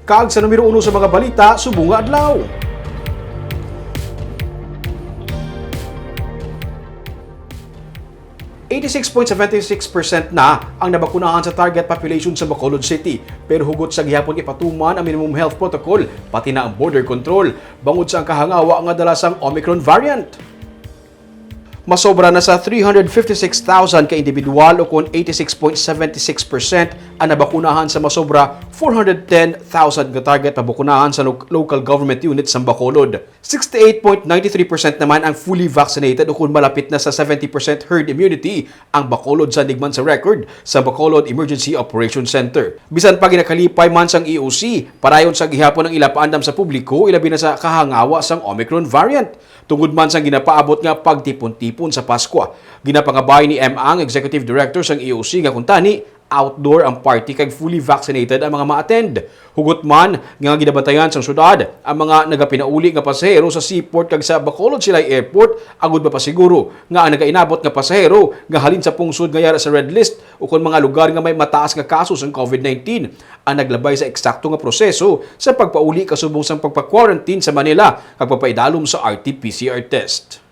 Kaag sa numero 1 sa mga balita, subong nga adlaw. 86.76% na ang nabakunahan sa target population sa Bacolod City. Pero hugot sa gihapon ipatuman ang minimum health protocol, pati na ang border control, bangod sa ang kahangawa nga dalasang Omicron variant. Masobra na sa 356,000 ka individual o kung 86.76% ang nabakunahan sa masobra 410,000 ka target na bakunahan sa local government units sa Bacolod. 68.93% naman ang fully vaccinated o kung malapit na sa 70% herd immunity ang Bacolod sa nigman sa record sa Bacolod Emergency Operations Center. Bisan pa ginakalipay man sang EOC, parayon sa gihapon ng ilapaandam sa publiko, ilabi na sa kahangawa sang Omicron variant. Tungod man sang ginapaabot nga pagtipon-tipon sa Pasko. Ginapangabay ni Ang, Executive Director sang EOC nga kuntani, outdoor ang party kag fully vaccinated ang mga ma-attend. Hugot man nga ginabantayan sang syudad ang mga nagapinauli nga pasahero sa seaport kag sa Bacolod Silay Airport agud ba pasiguro nga ang nagainabot nga pasahero nga halin sa pungsod nga yara sa red list o kon mga lugar nga may mataas nga kaso sa COVID-19 ang naglabay sa eksakto nga proseso sa pagpauli kasubong sang pagpa-quarantine sa Manila kag pagpaidalom sa RT-PCR test.